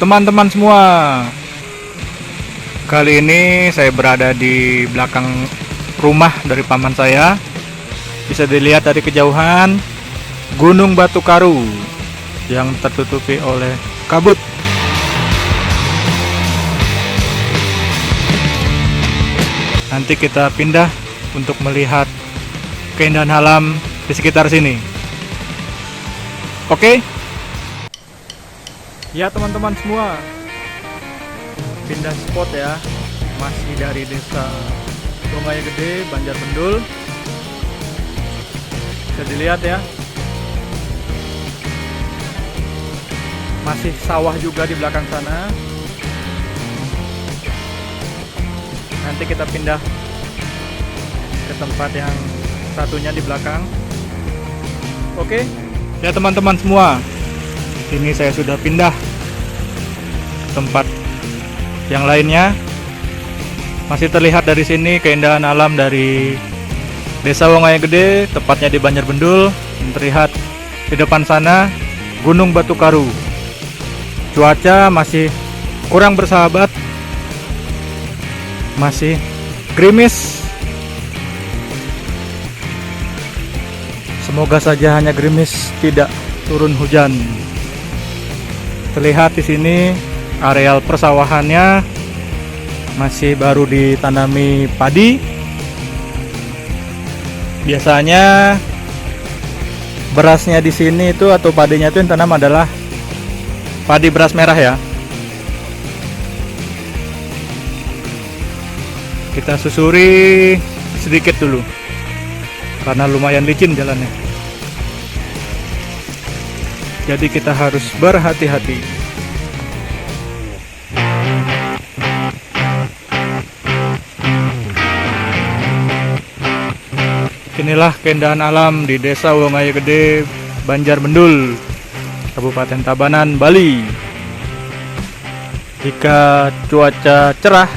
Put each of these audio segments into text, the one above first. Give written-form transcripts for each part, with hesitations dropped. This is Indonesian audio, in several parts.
teman-teman semua. Kali ini saya berada di belakang rumah dari paman saya. Bisa dilihat dari kejauhan Gunung Batu Karu yang tertutupi oleh kabut. Nanti kita pindah untuk melihat keindahan alam di sekitar sini. Oke? Ya teman-teman semua, pindah spot ya. Masih dari desa Bongaya Gede, Banjarbendul. Bisa dilihat ya, masih sawah juga di belakang sana. Nanti kita pindah ke tempat yang satunya di belakang. Oke ya teman-teman semua, ini saya sudah pindah ke tempat yang lainnya. Masih terlihat dari sini keindahan alam dari Desa Bongaya Gede, tepatnya di Banjarbendul. Terlihat di depan sana Gunung Batu Karu. Cuaca masih kurang bersahabat, masih gerimis. Semoga saja hanya gerimis, tidak turun hujan. Terlihat di sini areal persawahannya masih baru ditanami padi. Biasanya berasnya di sini itu atau padinya itu yang tanam adalah padi beras merah ya. Kita susuri sedikit dulu karena lumayan licin jalannya. Jadi kita harus berhati-hati. Inilah keindahan alam di Desa Bongaya Gede, Banjarbendul, Kabupaten Tabanan, Bali. Jika cuaca cerah,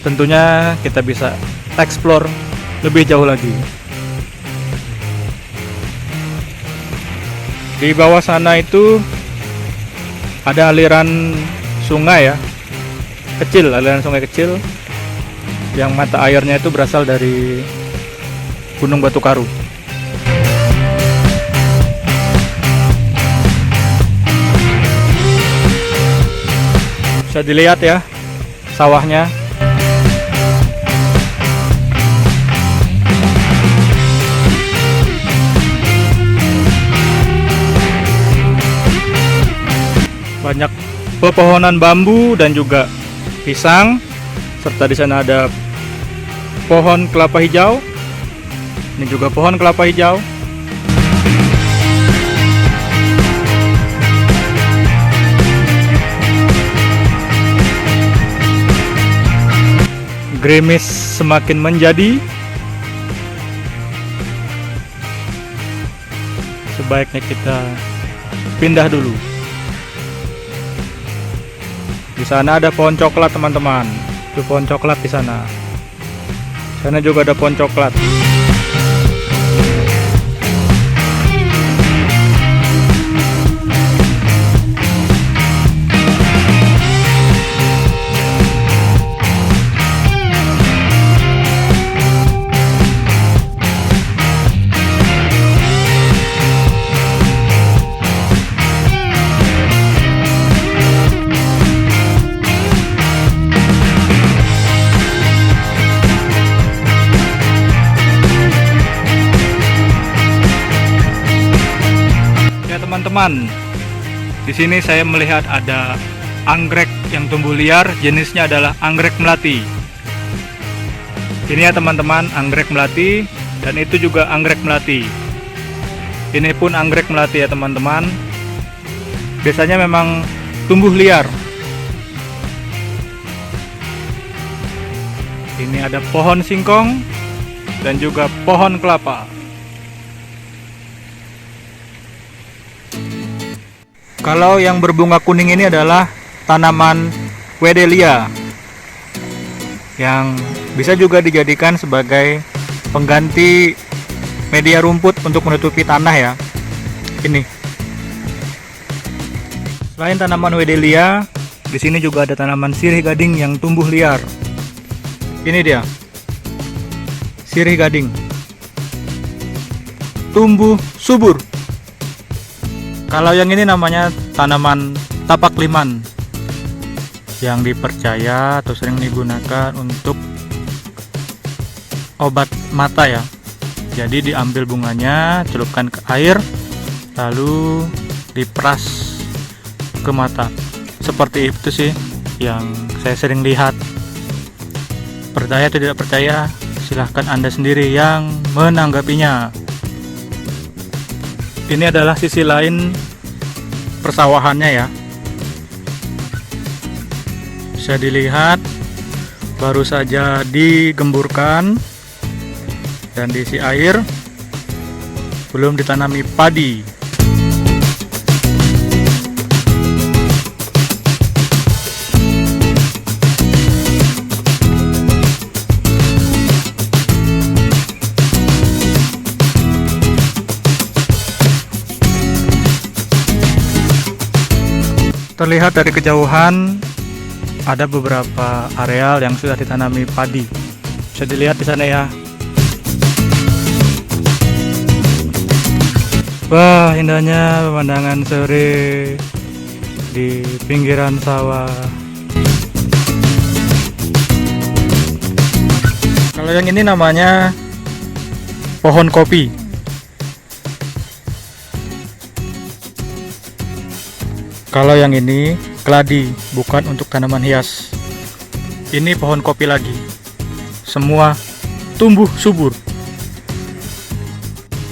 tentunya kita bisa explore lebih jauh lagi. Di bawah sana itu ada aliran sungai ya, kecil, aliran sungai kecil yang mata airnya itu berasal dari Gunung Batu Karu. Bisa dilihat ya sawahnya. Banyak pepohonan bambu dan juga pisang, serta di sana ada pohon kelapa hijau. Ini juga pohon kelapa hijau. Gerimis semakin menjadi. Sebaiknya kita pindah dulu. Di sana ada pohon coklat teman-teman. Itu pohon coklat di sana. Sana juga ada pohon coklat. Teman-teman, di sini saya melihat ada anggrek yang tumbuh liar, jenisnya adalah anggrek melati. Ini ya teman-teman, anggrek melati, dan itu juga anggrek melati. Ini pun anggrek melati ya teman-teman. Biasanya memang tumbuh liar. Ini ada pohon singkong dan juga pohon kelapa. Kalau yang berbunga kuning ini adalah tanaman Wedelia yang bisa juga dijadikan sebagai pengganti media rumput untuk menutupi tanah ya. Ini Selain tanaman Wedelia, di sini juga ada tanaman sirih gading yang tumbuh liar. Ini dia, sirih gading, tumbuh subur. Kalau yang ini namanya tanaman tapak liman, yang dipercaya atau sering digunakan untuk obat mata ya. Jadi diambil bunganya, celupkan ke air, lalu diperas ke mata. Seperti itu sih yang saya sering lihat. Percaya atau tidak percaya, silahkan Anda sendiri yang menanggapinya. Ini adalah sisi lain persawahannya ya. Bisa dilihat baru saja digemburkan dan diisi air, belum ditanami padi. Terlihat dari kejauhan ada beberapa areal yang sudah ditanami padi. Bisa dilihat di sana ya. Wah, indahnya pemandangan sore di pinggiran sawah. Kalau yang ini namanya pohon kopi. Kalau yang ini keladi, bukan untuk tanaman hias. Ini pohon kopi lagi. Semua tumbuh subur.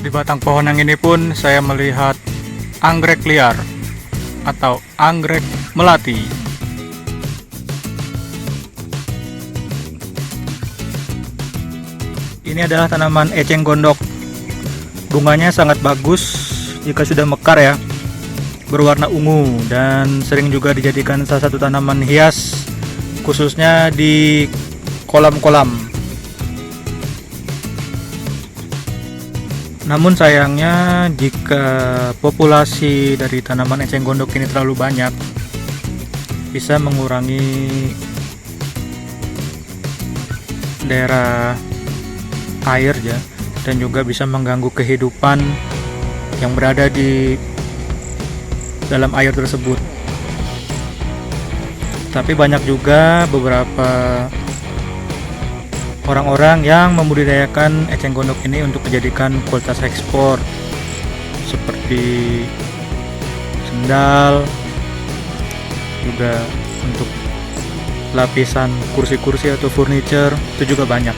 Di batang pohon yang ini pun saya melihat anggrek liar atau anggrek melati. Ini adalah tanaman eceng gondok. Bunganya sangat bagus jika sudah mekar ya. Berwarna ungu dan sering juga dijadikan salah satu tanaman hias, khususnya di kolam-kolam. Namun sayangnya jika populasi dari tanaman eceng gondok ini terlalu banyak, bisa mengurangi daerah air ya, dan juga bisa mengganggu kehidupan yang berada di dalam air tersebut. Tapi banyak juga beberapa orang-orang yang membudidayakan eceng gondok ini untuk dijadikan kualitas ekspor, seperti sendal, juga untuk lapisan kursi-kursi atau furniture, itu juga banyak.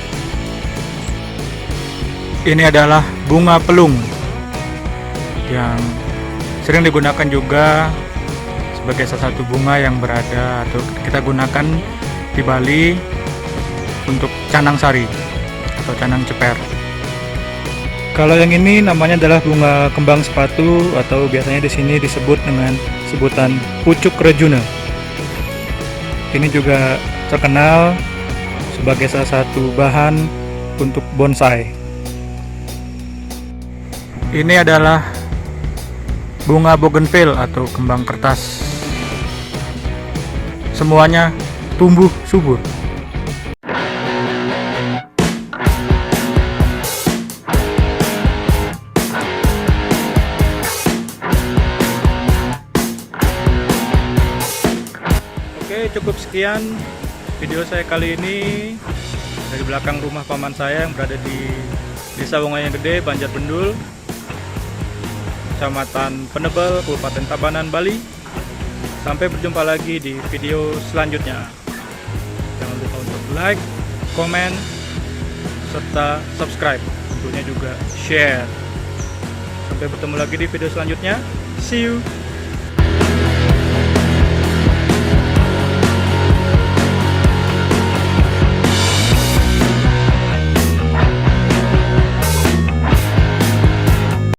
Ini adalah bunga pelung yang sering digunakan juga sebagai salah satu bunga yang berada atau kita gunakan di Bali untuk canang sari atau canang ceper. Kalau yang ini namanya adalah bunga kembang sepatu atau biasanya di sini disebut dengan sebutan pucuk rejuna. Ini juga terkenal sebagai salah satu bahan untuk bonsai. Ini adalah bunga bougainville atau kembang kertas. Semuanya tumbuh subur. Oke, cukup sekian video saya kali ini dari belakang rumah paman saya yang berada di Desa Wongoyong Gede, Banjarbendul, Kecamatan Penebel, Kabupaten Tabanan, Bali. Sampai berjumpa lagi di video selanjutnya. Jangan lupa untuk like, komen, serta subscribe. Tentunya juga share. Sampai bertemu lagi di video selanjutnya. See you.